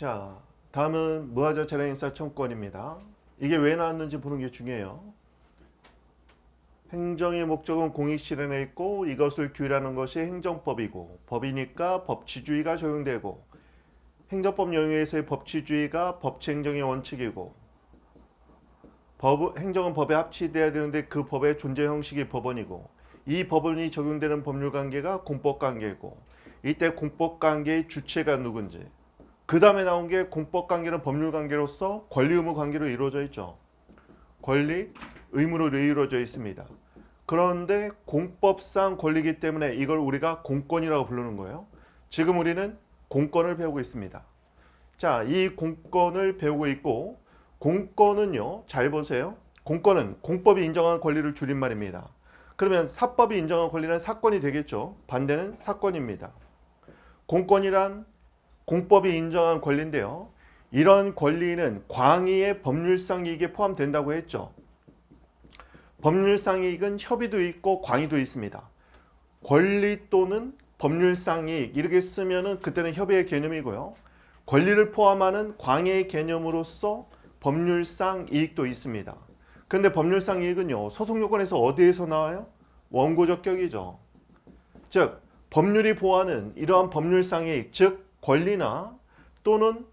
자, 다음은 무하자 재량인사 청구권입니다. 이게 왜 나왔는지 보는 게 중요해요. 행정의 목적은 공익 실현에 있고 이것을 규율하는 것이 행정법이고 법이니까 법치주의가 적용되고 행정법 영역에서의 법치주의가 법치행정의 원칙이고 행정은 법에 합치돼야 되는데 그 법의 존재 형식이 법원이고 이 법원이 적용되는 법률 관계가 공법관계고 이때 공법관계의 주체가 누군지 그 다음에 나온 게 공법관계는 법률관계로서 권리-의무 관계로 이루어져 있죠. 권리, 의무로 이루어져 있습니다. 그런데 공법상 권리이기 때문에 이걸 우리가 공권이라고 부르는 거예요. 지금 우리는 공권을 배우고 있습니다. 자, 이 공권을 배우고 있고 공권은요, 잘 보세요. 공권은 공법이 인정한 권리를 줄임말입니다. 그러면 사법이 인정한 권리는 사권이 되겠죠. 반대는 사권입니다. 공권이란 공법이 인정한 권리인데요. 이런 권리는 광의의 법률상 이익에 포함된다고 했죠. 법률상 이익은 협의도 있고 광의도 있습니다. 권리 또는 법률상 이익 이렇게 쓰면은 그때는 협의의 개념이고요. 권리를 포함하는 광의의 개념으로서 법률상 이익도 있습니다. 그런데 법률상 이익은요, 소송 요건에서 어디에서 나와요? 원고적 격이죠. 즉 법률이 보호하는 이러한 법률상 이익, 즉 권리나 또는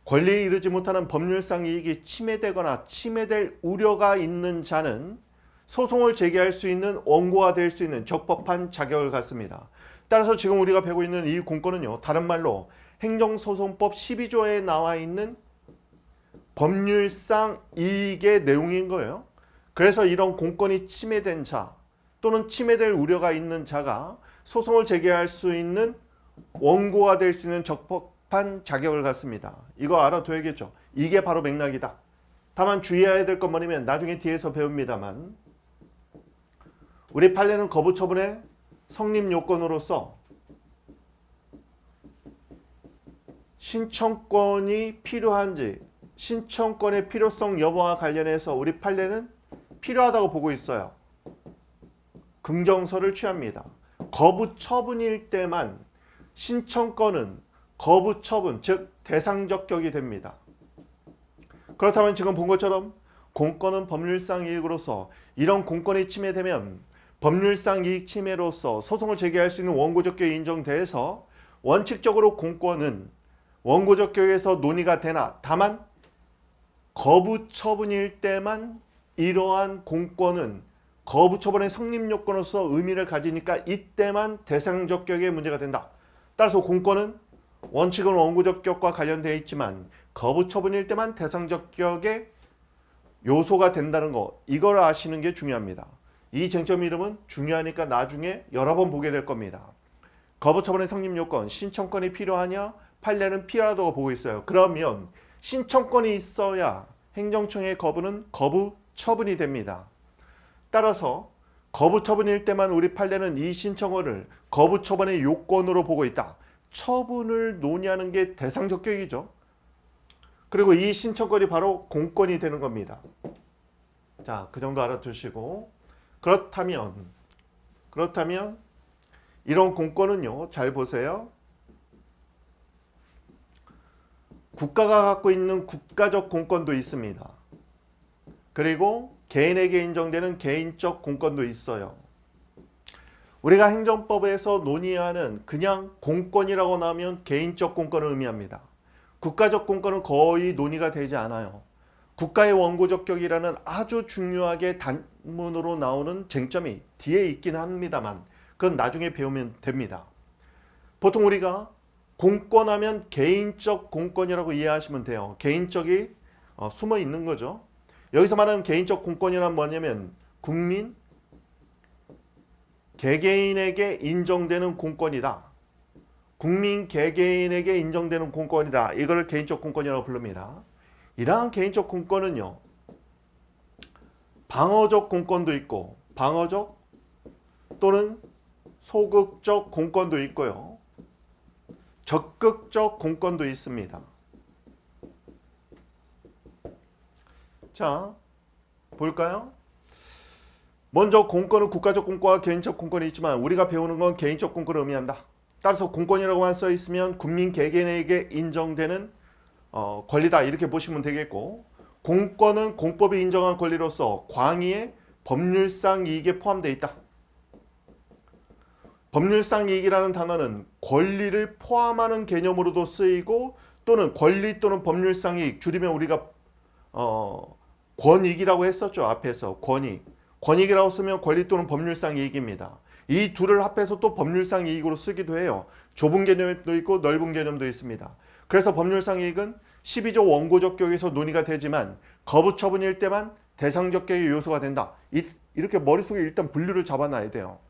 권리에 이르지 못하는 법률상 이익이 침해되거나 침해될 우려가 있는 자는 소송을 제기할 수 있는 원고가 될 수 있는 적법한 자격을 갖습니다. 따라서 지금 우리가 배우고 있는 이 공권은요, 다른 말로 행정소송법 12조에 나와 있는 법률상 이익의 내용인 거예요. 그래서 이런 공권이 침해된 자 또는 침해될 우려가 있는 자가 소송을 제기할 수 있는 원고가 될 수 있는 적법한 자격을 갖습니다. 이거 알아둬야겠죠. 이게 바로 맥락이다. 다만 주의해야 될 건 뭐냐면 나중에 뒤에서 배웁니다만 우리 판례는 거부 처분의 성립 요건으로서 신청권이 필요한지 신청권의 필요성 여부와 관련해서 우리 판례는 필요하다고 보고 있어요. 긍정서를 취합니다. 거부 처분일 때만 신청권은 거부 처분, 즉 대상적 격이 됩니다. 그렇다면 지금 본 것처럼 공권은 법률상 이익으로서 이런 공권이 침해되면 법률상 이익 침해로서 소송을 제기할 수 있는 원고적 격이 인정돼서 원칙적으로 공권은 원고적 격에서 논의가 되나 다만 거부 처분일 때만 이러한 공권은 거부 처분의 성립 요건으로서 의미를 가지니까 이때만 대상적 격의 문제가 된다. 따라서 공권은 원칙은 원고적 격과 관련되어 있지만 거부 처분일 때만 대상적 격의 요소가 된다는 거 이걸 아시는 게 중요합니다. 이 쟁점 이름은 중요하니까 나중에 여러 번 보게 될 겁니다. 거부 처분의 성립 요건 신청권이 필요하냐? 판례는 필요하다고 보고 있어요. 그러면 신청권이 있어야 행정청의 거부는 거부 처분이 됩니다. 따라서 거부 처분일 때만 우리 판례는 이 신청권을 거부 처분의 요건으로 보고 있다. 처분을 논의하는 게 대상적 격이죠. 그리고 이 신청권이 바로 공권이 되는 겁니다. 자, 그 정도 알아두시고 그렇다면 이런 공권은요, 잘 보세요. 국가가 갖고 있는 국가적 공권도 있습니다. 그리고 개인에게 인정되는 개인적 공권도 있어요. 우리가 행정법에서 논의하는 그냥 공권이라고 나오면 개인적 공권을 의미합니다. 국가적 공권은 거의 논의가 되지 않아요. 국가의 원고적 격이라는 아주 중요하게 단문으로 나오는 쟁점이 뒤에 있긴 합니다만 그건 나중에 배우면 됩니다. 보통 우리가 공권하면 개인적 공권이라고 이해하시면 돼요. 개인적이 숨어 있는 거죠. 여기서 말하는 개인적 공권이란 뭐냐면 국민, 개개인에게 인정되는 공권이다. 국민 개개인에게 인정되는 공권이다. 이걸 개인적 공권이라고 부릅니다. 이러한 개인적 공권은요, 방어적 공권도 있고 방어적 또는 소극적 공권도 있고요. 적극적 공권도 있습니다. 자, 볼까요? 먼저 공권은 국가적 공권과 개인적 공권이 있지만 우리가 배우는 건 개인적 공권을 의미한다. 따라서 공권이라고만 써 있으면 국민 개개인에게 인정되는 권리다 이렇게 보시면 되겠고, 공권은 공법이 인정한 권리로서 광의의 법률상 이익에 포함되어 있다. 법률상 이익이라는 단어는 권리를 포함하는 개념으로도 쓰이고 또는 권리 또는 법률상 이익, 줄이면 우리가 권익이라고 했었죠. 앞에서 권익. 권익이라고 쓰면 권리 또는 법률상 이익입니다. 이 둘을 합해서 또 법률상 이익으로 쓰기도 해요. 좁은 개념도 있고 넓은 개념도 있습니다. 그래서 법률상 이익은 12조 원고적 격에서 논의가 되지만 거부처분일 때만 대상적 격의 요소가 된다. 이렇게 머릿속에 일단 분류를 잡아놔야 돼요.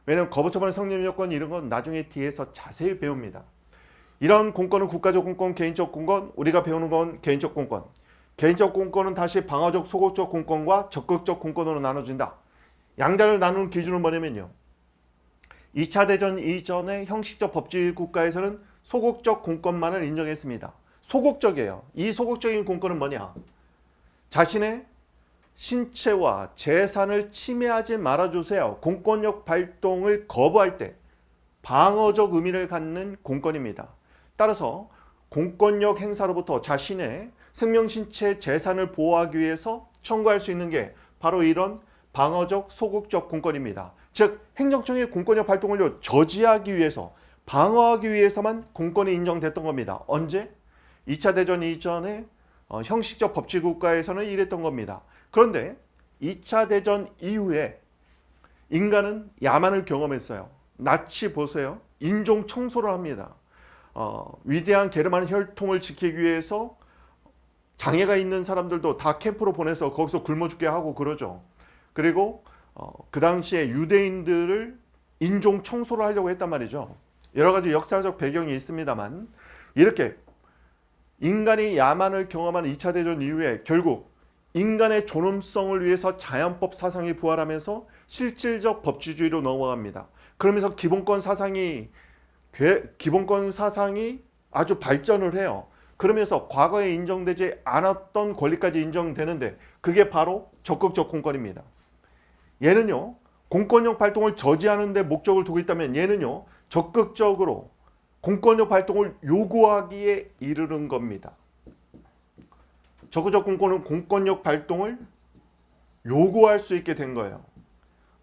왜냐하면 거부처분 성립 요건 이런 건 나중에 뒤에서 자세히 배웁니다. 이런 공권은 국가적 공권, 개인적 공권, 우리가 배우는 건 개인적 공권. 개인적 공권은 다시 방어적, 소극적 공권과 적극적 공권으로 나눠진다. 양자를 나누는 기준은 뭐냐면요. 2차 대전 이전의 형식적 법治국가에서는 소극적 공권만을 인정했습니다. 소극적이에요. 이 소극적인 공권은 뭐냐? 자신의 신체와 재산을 침해하지 말아주세요. 공권력 발동을 거부할 때 방어적 의미를 갖는 공권입니다. 따라서 공권력 행사로부터 자신의 생명, 신체, 재산을 보호하기 위해서 청구할 수 있는 게 바로 이런 방어적, 소극적 공권입니다. 즉 행정청의 공권력 발동을 저지하기 위해서, 방어하기 위해서만 공권이 인정됐던 겁니다. 언제? 2차 대전 이전에 형식적 법치국가에서는 이랬던 겁니다. 그런데 2차 대전 이후에 인간은 야만을 경험했어요. 나치 보세요. 인종 청소를 합니다. 위대한 게르만 혈통을 지키기 위해서 장애가 있는 사람들도 다 캠프로 보내서 거기서 굶어 죽게 하고 그러죠. 그리고 그 당시에 유대인들을 인종 청소를 하려고 했단 말이죠. 여러 가지 역사적 배경이 있습니다만 이렇게 인간이 야만을 경험한 2차 대전 이후에 결국 인간의 존엄성을 위해서 자연법 사상이 부활하면서 실질적 법치주의로 넘어갑니다. 그러면서 기본권 사상이 아주 발전을 해요. 그러면서 과거에 인정되지 않았던 권리까지 인정되는데 그게 바로 적극적 공권입니다. 얘는요, 공권력 발동을 저지하는 데 목적을 두고 있다면 얘는요, 적극적으로 공권력 발동을 요구하기에 이르는 겁니다. 적극적 공권은 공권력 발동을 요구할 수 있게 된 거예요.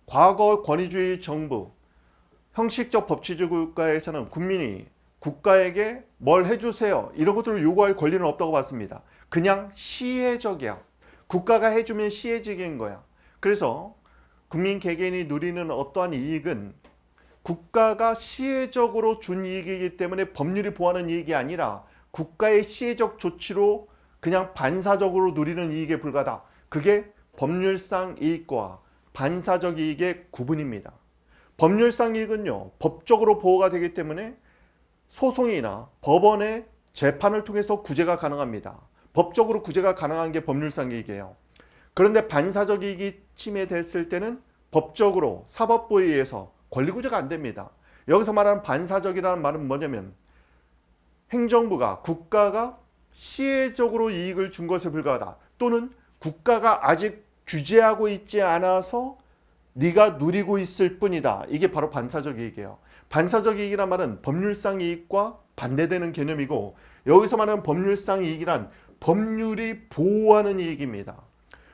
과거 권위주의 정부, 형식적 법치주의 국가에서는 국민이 국가에게 뭘 해주세요 이런 것들을 요구할 권리는 없다고 봤습니다. 그냥 시혜적이야. 국가가 해주면 시혜적인 거야. 그래서 국민 개개인이 누리는 어떠한 이익은 국가가 시혜적으로 준 이익이기 때문에 법률이 보호하는 이익이 아니라 국가의 시혜적 조치로 그냥 반사적으로 누리는 이익에 불과하다. 그게 법률상 이익과 반사적 이익의 구분입니다. 법률상 이익은요, 법적으로 보호가 되기 때문에 소송이나 법원의 재판을 통해서 구제가 가능합니다. 법적으로 구제가 가능한 게 법률상 이익이에요. 그런데 반사적 이익이 침해됐을 때는 법적으로 사법부에 의해서 권리구제가 안 됩니다. 여기서 말하는 반사적이라는 말은 뭐냐면 행정부가, 국가가 시혜적으로 이익을 준 것에 불과하다. 또는 국가가 아직 규제하고 있지 않아서 네가 누리고 있을 뿐이다. 이게 바로 반사적 이익이에요. 반사적 이익이란 말은 법률상 이익과 반대되는 개념이고 여기서 말하는 법률상 이익이란 법률이 보호하는 이익입니다.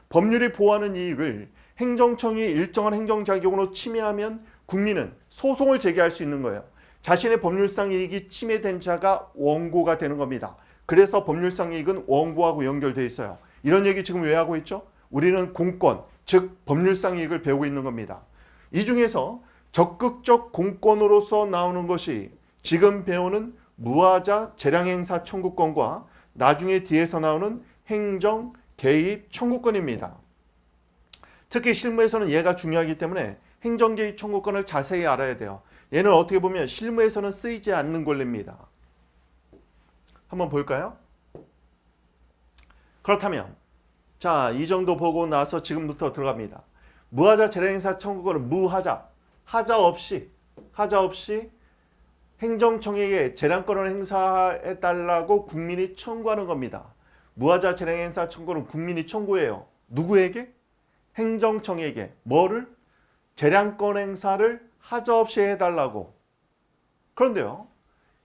법률이 보호하는 이익을 행정청이 일정한 행정자격으로 침해하면 국민은 소송을 제기할 수 있는 거예요. 자신의 법률상 이익이 침해된 자가 원고가 되는 겁니다. 그래서 법률상 이익은 원고하고 연결되어 있어요. 이런 얘기 지금 왜 하고 있죠? 우리는 공권, 즉 법률상 이익을 배우고 있는 겁니다. 이 중에서 적극적 공권으로서 나오는 것이 지금 배우는 무하자 재량행사 청구권과 나중에 뒤에서 나오는 행정 개입 청구권입니다. 특히 실무에서는 얘가 중요하기 때문에 행정 개입 청구권을 자세히 알아야 돼요. 얘는 어떻게 보면 실무에서는 쓰이지 않는 권리입니다. 한번 볼까요? 그렇다면 자, 이 정도 보고 나서 지금부터 들어갑니다. 무하자 재량행사 청구권은 무하자, 하자 없이 행정청에게 재량권을 행사해달라고 국민이 청구하는 겁니다. 무하자 재량행사 청구는 국민이 청구해요. 누구에게? 행정청에게. 뭐를? 재량권 행사를 하자 없이 해달라고. 그런데요,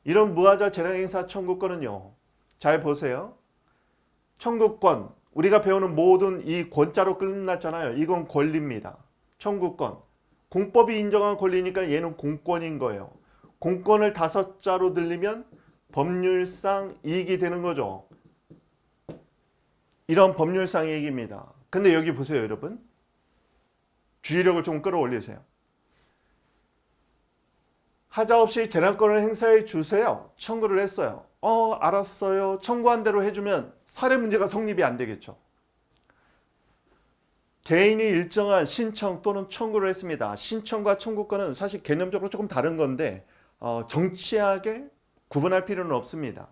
이런 무하자 재량행사 청구권은요, 잘 보세요. 청구권, 우리가 배우는 모든 이 권자로 끝났잖아요. 이건 권리입니다. 청구권. 공법이 인정한 권리니까 얘는 공권인 거예요. 공권을 5자로 늘리면 법률상 이익이 되는 거죠. 이런 법률상 이익입니다. 근데 여기 보세요, 여러분. 주의력을 좀 끌어올리세요. 하자 없이 재량권을 행사해 주세요. 청구를 했어요. 알았어요. 청구한 대로 해주면 사례 문제가 성립이 안 되겠죠. 개인이 일정한 신청 또는 청구를 했습니다. 신청과 청구권은 사실 개념적으로 조금 다른 건데 정치하게 구분할 필요는 없습니다.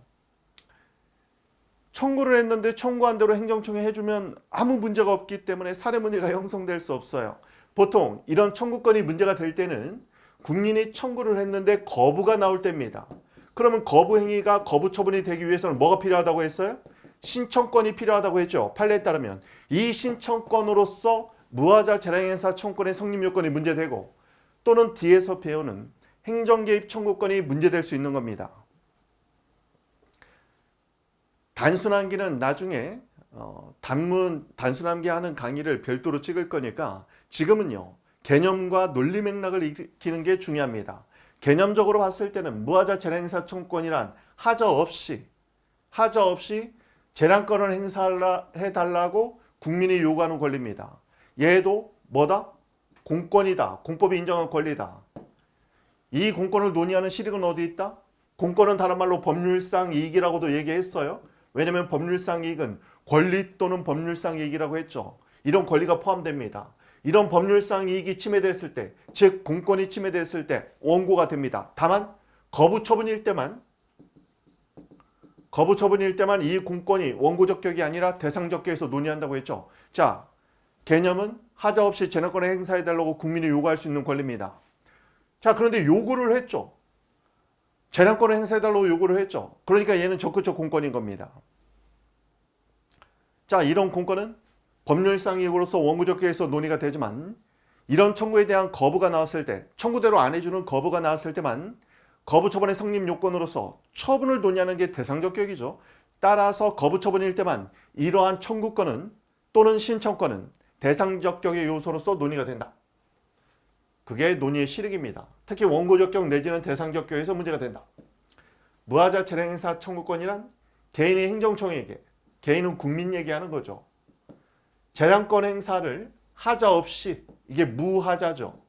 청구를 했는데 청구한 대로 행정청에 해주면 아무 문제가 없기 때문에 사례 문제가 형성될 수 없어요. 보통 이런 청구권이 문제가 될 때는 국민이 청구를 했는데 거부가 나올 때입니다. 그러면 거부 행위가 거부 처분이 되기 위해서는 뭐가 필요하다고 했어요? 신청권이 필요하다고 했죠. 판례에 따르면 이 신청권으로서 무하자 재량행사 청구권의 성립 요건이 문제되고 또는 뒤에서 배우는 행정개입 청구권이 문제될 수 있는 겁니다. 단순함기는 나중에 단순함기 하는 강의를 별도로 찍을 거니까 지금은요. 개념과 논리 맥락을 익히는 게 중요합니다. 개념적으로 봤을 때는 무하자 재량행사 청구권이란 하자 없이 재량권을 행사해달라고 국민이 요구하는 권리입니다. 얘도 뭐다? 공권이다. 공법이 인정한 권리다. 이 공권을 논의하는 실익은 어디 있다? 공권은 다른 말로 법률상 이익이라고도 얘기했어요. 왜냐하면 법률상 이익은 권리 또는 법률상 이익이라고 했죠. 이런 권리가 포함됩니다. 이런 법률상 이익이 침해됐을 때, 즉 공권이 침해됐을 때 원고가 됩니다. 다만 거부 처분일 때만 이 공권이 원고적 격이 아니라 대상적 격에서 논의한다고 했죠. 자, 개념은 하자 없이 재량권을 행사해달라고 국민이 요구할 수 있는 권리입니다. 자, 그런데 요구를 했죠. 재량권을 행사해달라고 요구를 했죠. 그러니까 얘는 적극적 공권인 겁니다. 자, 이런 공권은 법률상 이익으로서 원고적 격에서 논의가 되지만 이런 청구에 대한 거부가 나왔을 때, 청구대로 안 해주는 거부가 나왔을 때만 거부 처분의 성립 요건으로서 처분을 논의하는 게 대상적 격이죠. 따라서 거부 처분일 때만 이러한 청구권은 또는 신청권은 대상적 격의 요소로서 논의가 된다. 그게 논의의 실익입니다. 특히 원고적 격 내지는 대상적 격에서 문제가 된다. 무하자 재량행사 청구권이란 개인의 행정청에게, 개인은 국민 얘기하는 거죠. 재량권 행사를 하자 없이, 이게 무하자죠.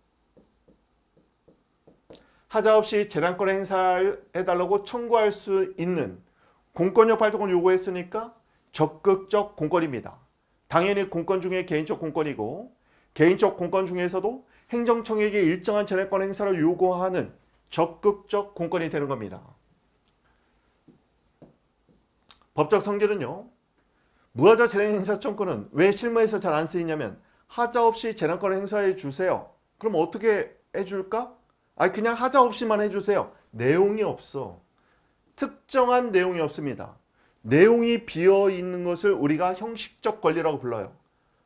하자 없이 재량권 행사해달라고 청구할 수 있는 공권력 발동을 요구했으니까 적극적 공권입니다. 당연히 공권 중에 개인적 공권이고 개인적 공권 중에서도 행정청에게 일정한 재량권 행사를 요구하는 적극적 공권이 되는 겁니다. 법적 성질은요. 무하자 재량행사 청구는 왜 실무에서 잘 안 쓰이냐면 하자 없이 재량권을 행사해 주세요. 그럼 어떻게 해줄까? 그냥 하자 없이만 해주세요. 내용이 없어. 특정한 내용이 없습니다. 내용이 비어있는 것을 우리가 형식적 권리라고 불러요.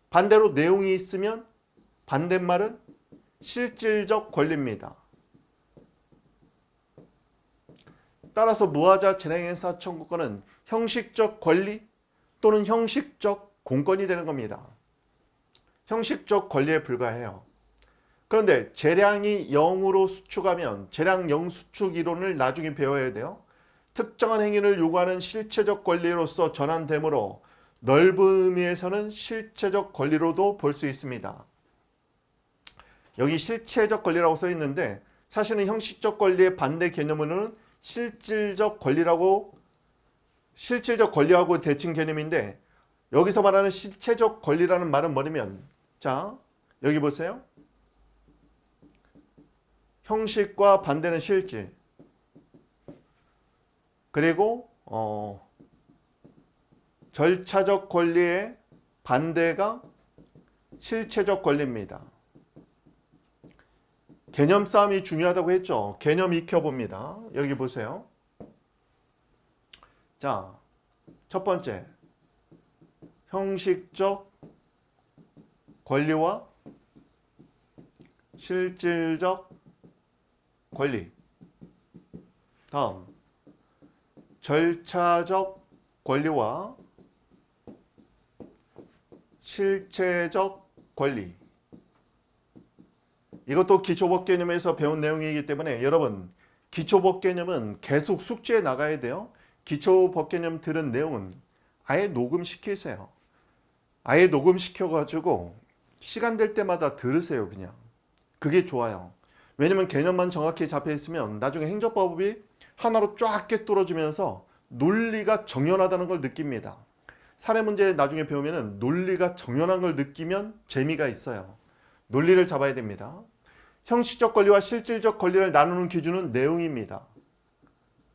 반대로 내용이 있으면 반대말은 실질적 권리입니다. 따라서 무하자 재량행사 청구권은 형식적 권리 또는 형식적 공권이 되는 겁니다. 형식적 권리에 불과해요. 그런데 재량이 0으로 수축하면 재량 0수축 이론을 나중에 배워야 돼요. 특정한 행위를 요구하는 실체적 권리로서 전환되므로 넓은 의미에서는 실체적 권리로도 볼 수 있습니다. 여기 실체적 권리라고 써 있는데 사실은 형식적 권리의 반대 개념으로는 실질적 권리하고 대칭 개념인데 여기서 말하는 실체적 권리라는 말은 뭐냐면 자 여기 보세요. 형식과 반대는 실질 그리고 절차적 권리의 반대가 실체적 권리입니다. 개념 싸움이 중요하다고 했죠. 개념 익혀봅니다. 여기 보세요. 자, 첫 번째 형식적 권리와 실질적 권리. 다음 절차적 권리와 실체적 권리. 이것도 기초법 개념에서 배운 내용이기 때문에 여러분 기초법 개념은 계속 숙지해 나가야 돼요. 기초법 개념 들은 내용은 아예 녹음시키세요. 아예 녹음시켜가지고 시간 될 때마다 들으세요. 그냥 그게 좋아요. 왜냐면 개념만 정확히 잡혀 있으면 나중에 행정법이 하나로 쫙 꿰뚫어지면서 논리가 정연하다는 걸 느낍니다. 사례 문제 나중에 배우면 논리가 정연한 걸 느끼면 재미가 있어요. 논리를 잡아야 됩니다. 형식적 권리와 실질적 권리를 나누는 기준은 내용입니다.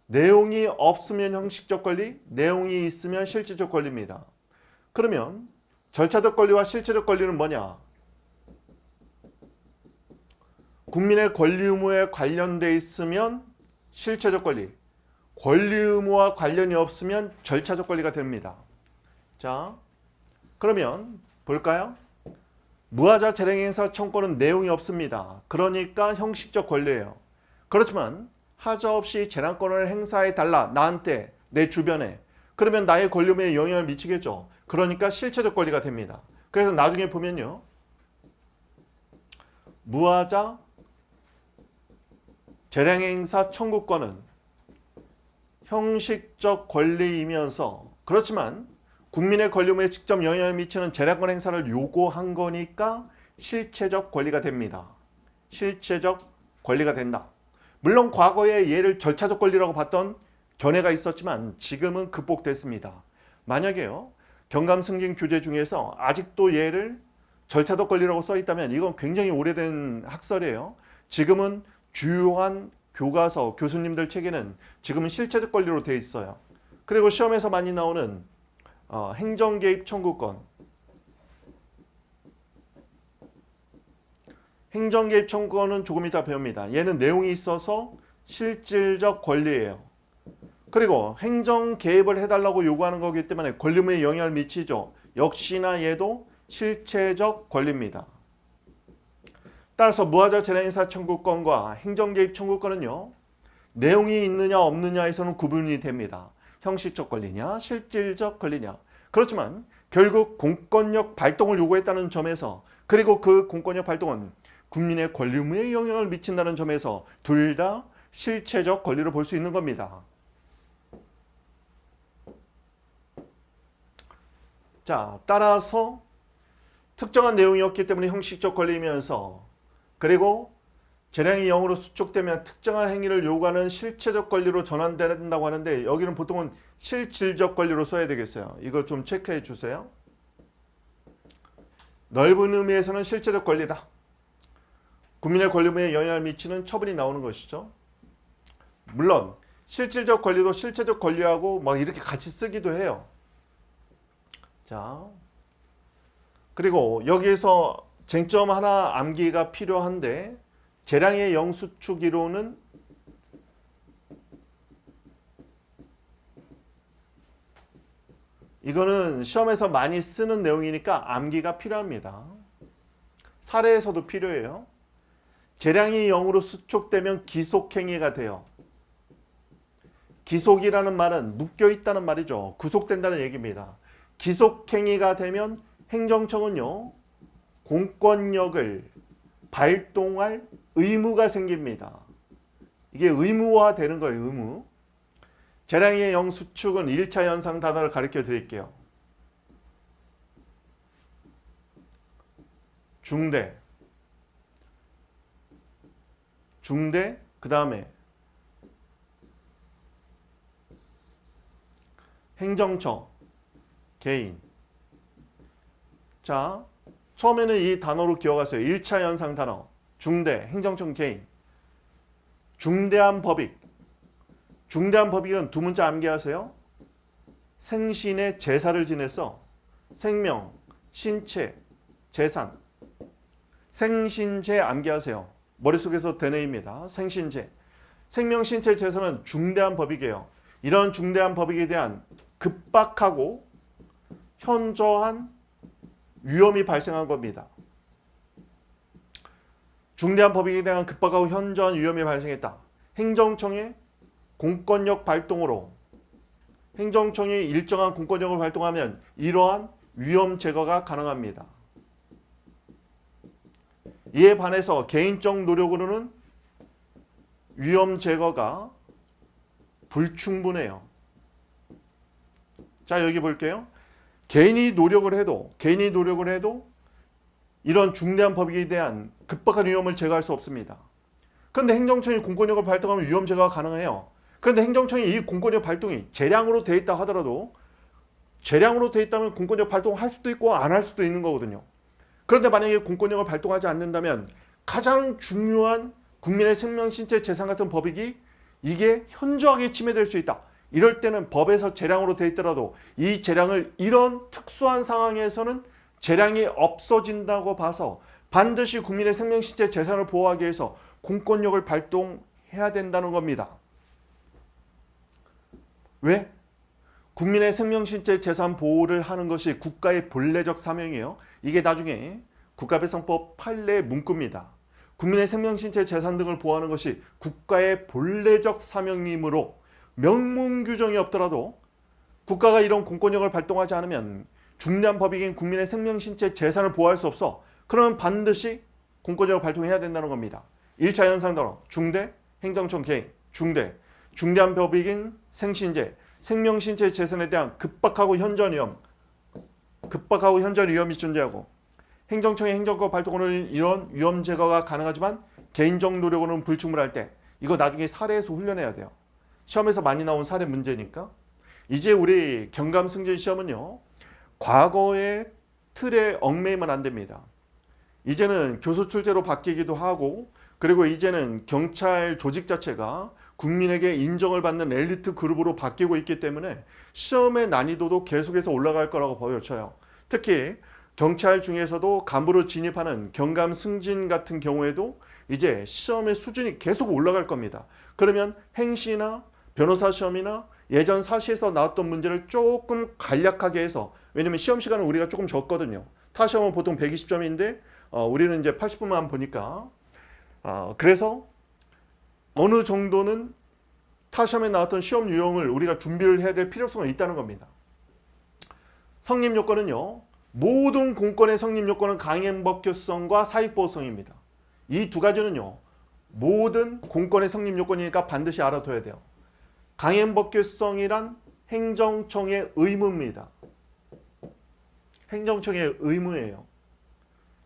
내용이 없으면 형식적 권리, 내용이 있으면 실질적 권리입니다. 그러면 절차적 권리와 실체적 권리는 뭐냐? 국민의 권리 의무에 관련돼 있으면 실체적 권리, 권리 의무와 관련이 없으면 절차적 권리가 됩니다. 자, 그러면 볼까요? 무하자 재량행사 청구는 내용이 없습니다. 그러니까 형식적 권리예요. 그렇지만 하자 없이 재량권을 행사해달라, 나한테, 내 주변에. 그러면 나의 권리 의무에 영향을 미치겠죠. 그러니까 실체적 권리가 됩니다. 그래서 나중에 보면요, 무하자 재량행사 청구권은 형식적 권리이면서, 그렇지만 국민의 권리 의무에 직접 영향을 미치는 재량권 행사를 요구한 거니까 실체적 권리가 됩니다. 실체적 권리가 된다. 물론 과거에 얘를 절차적 권리라고 봤던 견해가 있었지만 지금은 극복됐습니다. 만약에요, 경감승진 규제 중에서 아직도 얘를 절차적 권리라고 써 있다면 이건 굉장히 오래된 학설이에요. 지금은 주요한 교과서, 교수님들 책에는 지금은 실체적 권리로 되어 있어요. 그리고 시험에서 많이 나오는 행정개입 청구권. 행정개입 청구권은 조금 이따 배웁니다. 얘는 내용이 있어서 실질적 권리예요. 그리고 행정개입을 해달라고 요구하는 거기 때문에 권리 의무에 영향을 미치죠. 역시나 얘도 실체적 권리입니다. 따라서 무하자 재량행사 청구권과 행정개입 청구권은요, 내용이 있느냐 없느냐에서는 구분이 됩니다. 형식적 권리냐 실질적 권리냐. 그렇지만 결국 공권력 발동을 요구했다는 점에서, 그리고 그 공권력 발동은 국민의 권리 의무에 영향을 미친다는 점에서 둘 다 실체적 권리로 볼 수 있는 겁니다. 자, 따라서 특정한 내용이었기 때문에 형식적 권리이면서, 그리고 재량이 0으로 수축되면 특정한 행위를 요구하는 실체적 권리로 전환된다고 하는데 여기는 보통은 실질적 권리로 써야 되겠어요. 이거 좀 체크해 주세요. 넓은 의미에서는 실체적 권리다. 국민의 권리 의무에 영향을 미치는 처분이 나오는 것이죠. 물론 실질적 권리도 실체적 권리하고 막 이렇게 같이 쓰기도 해요. 자, 그리고 여기에서 쟁점 하나 암기가 필요한데, 재량의 영수축 이론은 이거는 시험에서 많이 쓰는 내용이니까 암기가 필요합니다. 사례에서도 필요해요. 재량이 0으로 수축되면 기속행위가 돼요. 기속이라는 말은 묶여 있다는 말이죠. 구속된다는 얘기입니다. 기속행위가 되면 행정청은요, 공권력을 발동할 의무가 생깁니다. 이게 의무화 되는 거예요. 의무. 재량의 영수축은 1차 현상 단어를 가르쳐 드릴게요. 중대, 그 다음에 행정청, 개인. 자, 처음에는 이 단어로 기억하세요. 1차 현상 단어. 중대, 행정청, 개인. 중대한 법익. 중대한 법익은 두 문자 암기하세요. 생신의 제사를 지내서 생명, 신체, 재산. 생신제 암기하세요. 머릿속에서 되뇌입니다. 생신제. 생명, 신체, 재산은 중대한 법익이에요. 이런 중대한 법익에 대한 급박하고 현저한 위험이 발생한 겁니다. 중대한 법익에 대한 급박하고 현저한 위험이 발생했다. 행정청의 공권력 발동으로 행정청이 일정한 공권력을 발동하면 이러한 위험 제거가 가능합니다. 이에 반해서 개인적 노력으로는 위험 제거가 불충분해요. 자, 여기 볼게요. 개인이 노력을 해도 이런 중대한 법익에 대한 급박한 위험을 제거할 수 없습니다. 그런데 행정청이 공권력을 발동하면 위험 제거가 가능해요. 그런데 행정청이 이 공권력 발동이 재량으로 되어 있다 하더라도 재량으로 되어 있다면 공권력 발동할 수도 있고 안 할 수도 있는 거거든요. 그런데 만약에 공권력을 발동하지 않는다면 가장 중요한 국민의 생명, 신체, 재산 같은 법익이 이게 현저하게 침해될 수 있다. 이럴 때는 법에서 재량으로 되어 있더라도 이 재량을 이런 특수한 상황에서는 재량이 없어진다고 봐서 반드시 국민의 생명, 신체, 재산을 보호하기 위해서 공권력을 발동해야 된다는 겁니다. 왜? 국민의 생명, 신체, 재산 보호를 하는 것이 국가의 본래적 사명이에요. 이게 나중에 국가배상법 판례의 문구입니다. 국민의 생명, 신체, 재산 등을 보호하는 것이 국가의 본래적 사명이므로 명문 규정이 없더라도 국가가 이런 공권력을 발동하지 않으면 중대한 법익인 국민의 생명, 신체, 재산을 보호할 수 없어. 그러면 반드시 공권력을 발동해야 된다는 겁니다. 1차 현상대로 중대, 행정청 개인, 중대한 법익인 생신제, 생명, 신체, 재산에 대한 급박하고 현저한 위험이 존재하고 행정청의 행정권 발동으로는 이런 위험 제거가 가능하지만 개인적 노력으로는 불충분할 때 이거 나중에 사례에서 훈련해야 돼요. 시험에서 많이 나온 사례 문제니까. 이제 우리 경감승진 시험은요. 과거의 틀에 얽매이면 안 됩니다. 이제는 교수 출제로 바뀌기도 하고 그리고 이제는 경찰 조직 자체가 국민에게 인정을 받는 엘리트 그룹으로 바뀌고 있기 때문에 시험의 난이도도 계속해서 올라갈 거라고 보여져요. 특히 경찰 중에서도 간부로 진입하는 경감승진 같은 경우에도 이제 시험의 수준이 계속 올라갈 겁니다. 그러면 행시나 변호사 시험이나 예전 사시에서 나왔던 문제를 조금 간략하게 해서 왜냐면 시험 시간은 우리가 조금 적거든요. 타 시험은 보통 120점인데 우리는 이제 80분만 보니까 그래서 어느 정도는 타 시험에 나왔던 시험 유형을 우리가 준비를 해야 될 필요성이 있다는 겁니다. 성립 요건은요. 모든 공권의 성립 요건은 강행법규성과 사익보호성입니다. 이 두 가지는요. 모든 공권의 성립 요건이니까 반드시 알아둬야 돼요. 강행법규성이란 행정청의 의무입니다. 행정청의 의무예요.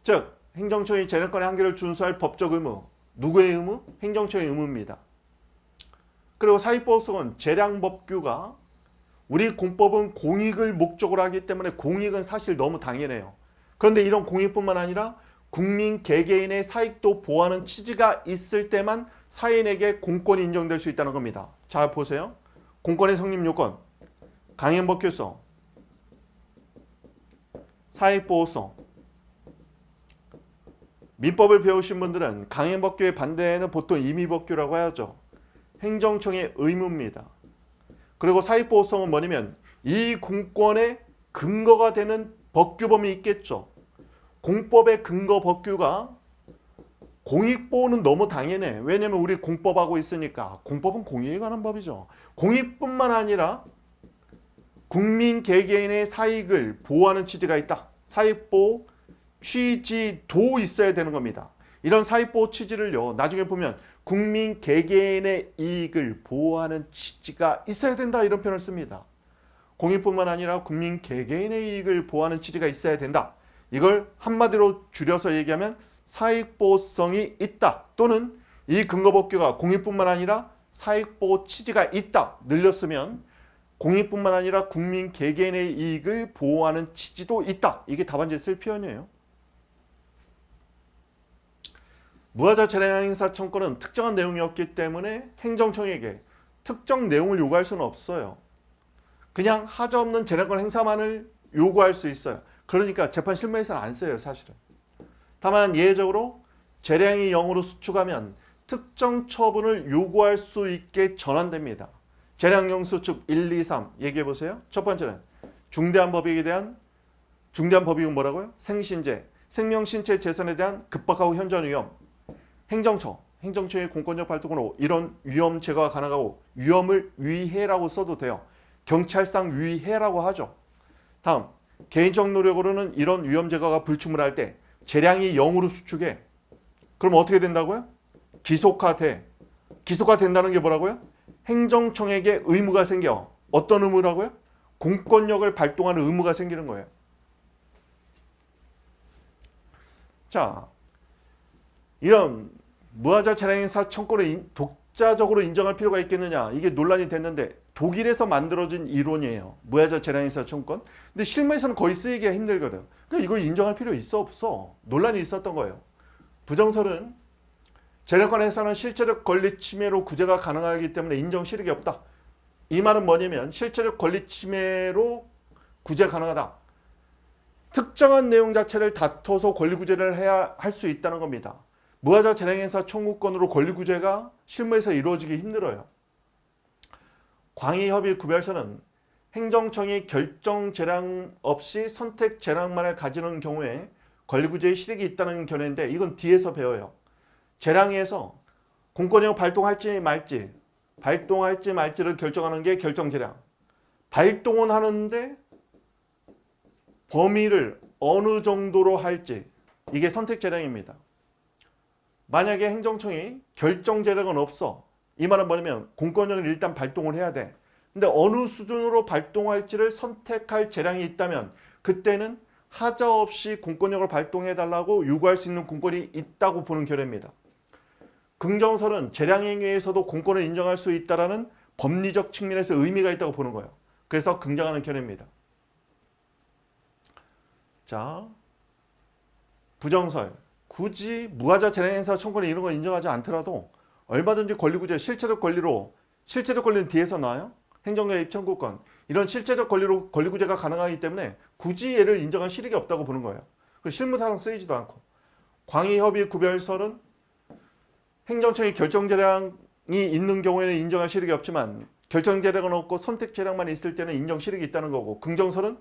즉 행정청이 재량권의 한계를 준수할 법적 의무. 누구의 의무? 행정청의 의무입니다. 그리고 사익보호성은 재량법규가 우리 공법은 공익을 목적으로 하기 때문에 공익은 사실 너무 당연해요. 그런데 이런 공익뿐만 아니라 국민 개개인의 사익도 보호하는 취지가 있을 때만 사인에게 공권이 인정될 수 있다는 겁니다. 자 보세요. 공권의 성립 요건, 강행법규성, 사익보호성. 민법을 배우신 분들은 강행법규의 반대는 보통 임의법규라고 하죠. 행정청의 의무입니다. 그리고 사익보호성은 뭐냐면 이 공권의 근거가 되는 법규범이 있겠죠. 공법의 근거 법규가 공익보호는 너무 당연해. 왜냐면 우리 공법하고 있으니까. 공법은 공익에 관한 법이죠. 공익뿐만 아니라 국민 개개인의 사익을 보호하는 취지가 있다. 사익보호 취지도 있어야 되는 겁니다. 이런 사익보호 취지를요. 나중에 보면 국민 개개인의 이익을 보호하는 취지가 있어야 된다. 이런 표현을 씁니다. 공익뿐만 아니라 국민 개개인의 이익을 보호하는 취지가 있어야 된다. 이걸 한마디로 줄여서 얘기하면 사익보호성이 있다. 또는 이 근거법규가 공익뿐만 아니라 사익보호 취지가 있다. 늘렸으면 공익뿐만 아니라 국민 개개인의 이익을 보호하는 취지도 있다. 이게 답안지에 쓸 표현이에요. 무하자 재량행사 청구는 특정한 내용이었기 때문에 행정청에게 특정 내용을 요구할 수는 없어요. 그냥 하자없는 재량권 행사만을 요구할 수 있어요. 그러니까 재판 실무에서는 안 써요, 사실은. 다만 예외적으로 재량이 0으로 수축하면 특정 처분을 요구할 수 있게 전환됩니다. 재량 0 수축 1, 2, 3 얘기해 보세요. 첫 번째는 중대한 법익은 뭐라고요? 생신제, 생명, 신체, 재산에 대한 급박하고 현저한 위험. 행정청의 공권력 발동으로 이런 위험 제거가 가능하고 위험을 위해라고 써도 돼요. 경찰상 위해라고 하죠. 다음, 개인적 노력으로는 이런 위험 제거가 불충분할 때 재량이 0으로 수축해. 그럼 어떻게 된다고요? 기소화돼. 기소화된다는 게 뭐라고요? 행정청에게 의무가 생겨. 어떤 의무라고요? 공권력을 발동하는 의무가 생기는 거예요. 자, 이런 무하자 재량행사 청구를 독자적으로 인정할 필요가 있겠느냐, 이게 논란이 됐는데 독일에서 만들어진 이론이에요. 무하자 재량행사 청구권. 근데 실무에서는 거의 쓰이기가 힘들거든. 그러니까 이거 인정할 필요 있어 없어? 논란이 있었던 거예요. 부정설은 재량권 행사는 실체적 권리 침해로 구제가 가능하기 때문에 인정 실익이 없다. 이 말은 뭐냐면 실체적 권리 침해로 구제 가능하다. 특정한 내용 자체를 다퉈서 권리 구제를 해야 할 수 있다는 겁니다. 무하자 재량행사 청구권으로 권리 구제가 실무에서 이루어지기 힘들어요. 광의협의구별서는 행정청이 결정 재량 없이 선택 재량만을 가지는 경우에 권리 구제의 실익이 있다는 견해인데 이건 뒤에서 배워요. 재량에서 공권력 발동할지 말지를 결정하는 게 결정 재량. 발동은 하는데 범위를 어느 정도로 할지, 이게 선택 재량입니다. 만약에 행정청이 결정 재량은 없어. 이 말은 뭐냐면 공권력을 일단 발동을 해야 돼. 근데 어느 수준으로 발동할지를 선택할 재량이 있다면 그때는 하자 없이 공권력을 발동해 달라고 요구할 수 있는 공권이 있다고 보는 견해입니다. 긍정설은 재량행위에서도 공권을 인정할 수 있다는 법리적 측면에서 의미가 있다고 보는 거예요. 그래서 긍정하는 견해입니다. 자, 부정설. 굳이 무하자 재량행사 청구권 이런 거 인정하지 않더라도 얼마든지 권리구제, 실체적 권리는 뒤에서 나와요. 행정개입 청구권. 이런 실체적 권리로 권리구제가 가능하기 때문에 굳이 얘를 인정할 실익이 없다고 보는 거예요. 실무상 쓰이지도 않고. 광의협의구별설은 행정청이 결정재량이 있는 경우에는 인정할 실익이 없지만 결정재량은 없고 선택재량만 있을 때는 인정 실익이 있다는 거고, 긍정설은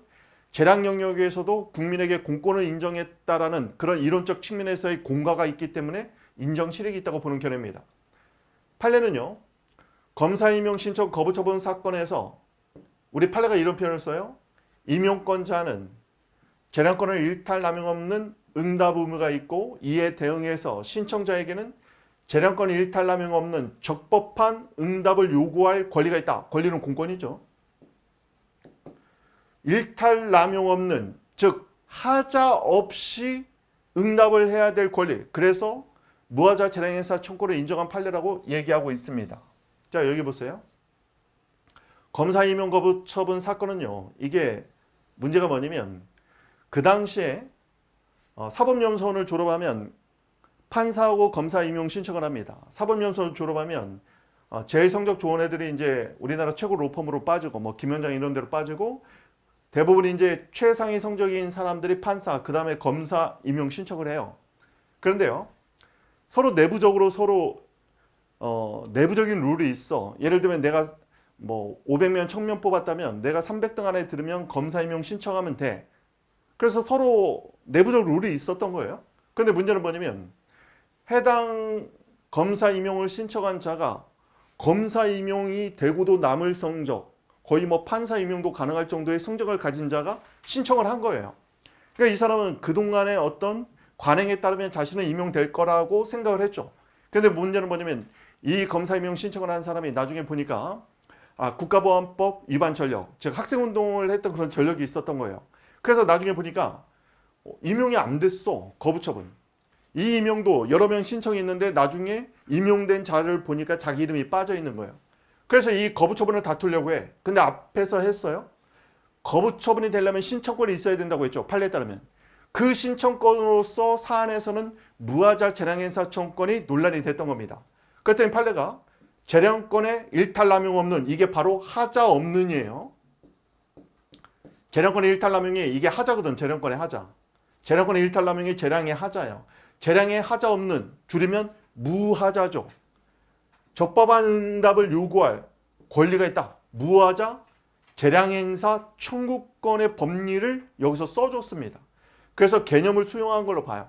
재량 영역에서도 국민에게 공권을 인정했다라는 그런 이론적 측면에서의 공과가 있기 때문에 인정 실익이 있다고 보는 견해입니다. 판례는요, 검사 임용 신청 거부 처분 사건에서 우리 판례가 이런 표현을 써요. 임용권자는 재량권을 일탈 남용 없는 응답 의무가 있고 이에 대응해서 신청자에게는 재량권 일탈 남용 없는 적법한 응답을 요구할 권리가 있다. 권리는 공권이죠. 일탈 남용 없는, 즉 하자 없이 응답을 해야 될 권리. 그래서 무하자 재량행사 청구를 인정한 판례라고 얘기하고 있습니다. 자, 여기 보세요. 검사 임용 거부 처분 사건은요, 이게 문제가 뭐냐면 그 당시에 사법연수원을 졸업하면 판사하고 검사 임용 신청을 합니다. 사법연수원 졸업하면 제일 성적 좋은 애들이 이제 우리나라 최고 로펌으로 빠지고 뭐 김현장 이런 데로 빠지고, 대부분 이제 최상위 성적인 사람들이 판사, 그 다음에 검사 임용 신청을 해요. 그런데요, 서로 내부적으로 내부적인 룰이 있어. 예를 들면 내가 뭐 500명 1000명 뽑았다면 내가 300등 안에 들으면 검사 임용 신청하면 돼. 그래서 서로 내부적 룰이 있었던 거예요. 그런데 문제는 뭐냐면 해당 검사 임용을 신청한 자가 검사 임용이 되고도 남을 성적, 거의 뭐 판사 임용도 가능할 정도의 성적을 가진 자가 신청을 한 거예요. 그러니까 이 사람은 그동안의 어떤 관행에 따르면 자신은 임용될 거라고 생각을 했죠. 그런데 문제는 뭐냐면 이 검사 임용 신청을 한 사람이 나중에 보니까 국가보안법 위반 전력, 즉 학생운동을 했던 그런 전력이 있었던 거예요. 그래서 나중에 보니까 임용이 안 됐어. 거부처분. 이 임용도 여러 명 신청이 있는데 나중에 임용된 자를 보니까 자기 이름이 빠져 있는 거예요. 그래서 이 거부처분을 다투려고 해. 근데 앞에서 했어요. 거부처분이 되려면 신청권이 있어야 된다고 했죠. 판례에 따르면. 그 신청권으로서 사안에서는 무하자 재량행사 청구권이 논란이 됐던 겁니다. 그랬더니 판례가 재량권의 일탈 남용 없는, 이게 바로 하자 없는이에요. 재량권의 일탈 남용이 이게 하자거든. 재량권의 하자. 재량권의 일탈 남용이 재량의 하자예요. 재량의 하자 없는, 줄이면 무하자죠. 적법한 응답을 요구할 권리가 있다. 무하자 재량행사 청구권의 법리를 여기서 써줬습니다. 그래서 개념을 수용한 걸로 봐요.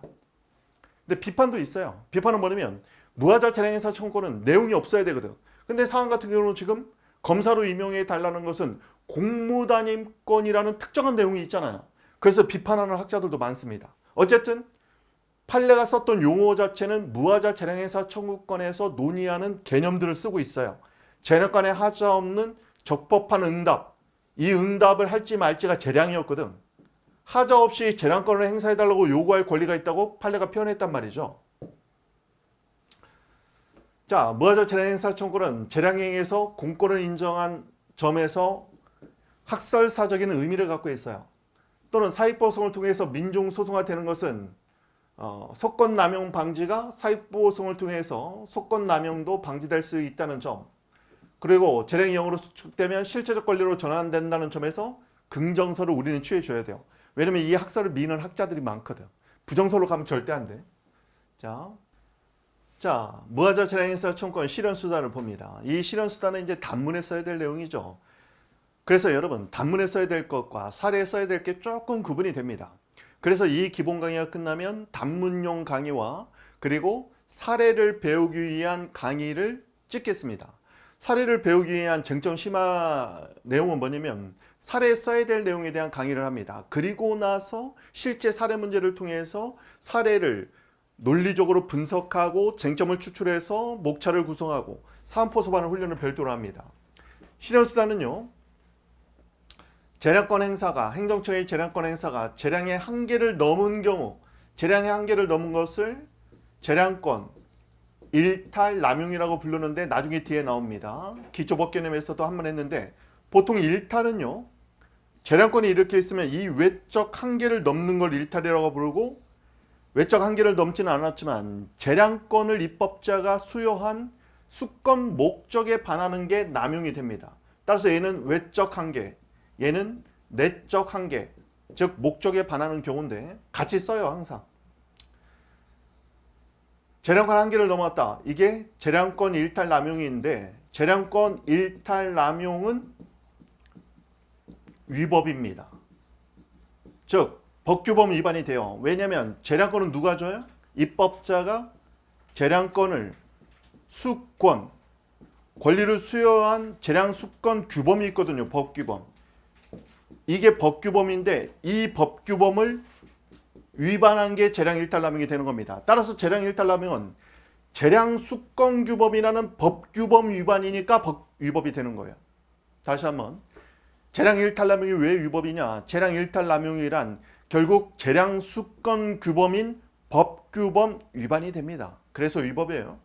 근데 비판도 있어요. 비판은 뭐냐면 무하자 재량행사 청구권은 내용이 없어야 되거든. 근데 사안 같은 경우는 지금 검사로 임용해 달라는 것은 공무담임권이라는 특정한 내용이 있잖아요. 그래서 비판하는 학자들도 많습니다. 어쨌든 판례가 썼던 용어 자체는 무하자 재량행사 청구권에서 논의하는 개념들을 쓰고 있어요. 재량권에 하자 없는 적법한 응답, 이 응답을 할지 말지가 재량이었거든. 하자 없이 재량권을 행사해달라고 요구할 권리가 있다고 판례가 표현했단 말이죠. 자, 무하자 재량행사 청구는 재량행위에서 공권을 인정한 점에서 학설사적인 의미를 갖고 있어요. 또는 사익보호성을 통해서 민중소송화되는 것은 속건남용 방지가 사익보호성을 통해서 속건남용도 방지될 수 있다는 점, 그리고 재량이 영으로 수축되면 실체적 권리로 전환된다는 점에서 긍정서를 우리는 취해줘야 돼요. 왜냐면 이 학설을 미는 학자들이 많거든. 부정서로 가면 절대 안 돼. 자, 무하자 재량행사 청구권 실현수단을 봅니다. 이 실현수단은 이제 단문에 써야 될 내용이죠. 그래서 여러분, 단문에 써야 될 것과 사례에 써야 될 게 조금 구분이 됩니다. 그래서 이 기본 강의가 끝나면 단문용 강의와 그리고 사례를 배우기 위한 강의를 찍겠습니다. 사례를 배우기 위한 쟁점 심화 내용은 뭐냐면 사례에 써야 될 내용에 대한 강의를 합니다. 그리고 나서 실제 사례 문제를 통해서 사례를 논리적으로 분석하고 쟁점을 추출해서 목차를 구성하고 사안포 소반을 훈련을 별도로 합니다. 실현수단은요, 재량권 행사가, 행정처의 재량권 행사가 재량의 한계를 넘은 경우, 재량의 한계를 넘은 것을 재량권 일탈 남용이라고 부르는데 나중에 뒤에 나옵니다. 기초법개념에서도 한번 했는데 보통 일탈은요, 재량권이 이렇게 있으면 이 외적 한계를 넘는 걸 일탈이라고 부르고, 외적 한계를 넘지는 않았지만 재량권을 입법자가 수여한 수권 목적에 반하는 게 남용이 됩니다. 따라서 얘는 외적 한계, 얘는 내적 한계, 즉 목적에 반하는 경우인데 같이 써요. 항상 재량권 한계를 넘었다, 이게 재량권 일탈 남용인데 재량권 일탈 남용은 위법입니다. 즉 법규범 위반이 돼요. 왜냐하면 재량권은 누가 줘요? 입법자가 재량권을 수권, 권리를 수여한 재량 수권 규범이 있거든요. 법규범. 이게 법규범인데 이 법규범을 위반한 게 재량 일탈 남용이 되는 겁니다. 따라서 재량 일탈 남용은 재량 수권 규범이라는 법규범 위반이니까 위법이 되는 거예요. 다시 한번, 재량 일탈 남용이 왜 위법이냐? 재량 일탈 남용이란 결국 재량 수권 규범인 법규범 위반이 됩니다. 그래서 위법이에요.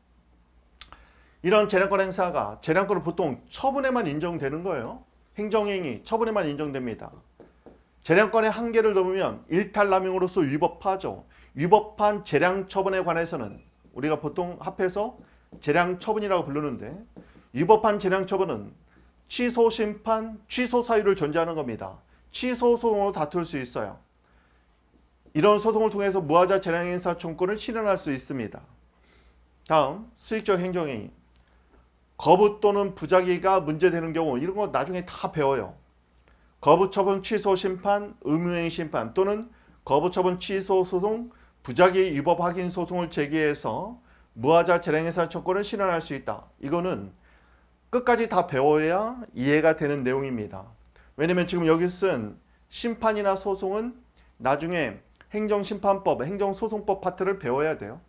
이런 재량권 행사가 재량권은 보통 처분에만 인정되는 거예요. 행정행위 처분에만 인정됩니다. 재량권의 한계를 넘으면 일탈남용으로서 위법하죠. 위법한 재량 처분에 관해서는 우리가 보통 합해서 재량 처분이라고 부르는데, 위법한 재량 처분은 취소 심판, 취소 사유를 존재하는 겁니다. 취소 소송으로 다툴 수 있어요. 이런 소송을 통해서 무하자 재량행사 청구권을 실현할 수 있습니다. 다음, 수익적 행정행위. 거부 또는 부작위가 문제되는 경우, 이런 거 나중에 다 배워요. 거부처분 취소 심판, 의무행위 심판 또는 거부처분 취소 소송, 부작위 위법 확인 소송을 제기해서 무하자 재량행사 청구권을 실현할 수 있다. 이거는 끝까지 다 배워야 이해가 되는 내용입니다. 왜냐면 지금 여기 쓴 심판이나 소송은 나중에 행정심판법, 행정소송법 파트를 배워야 돼요.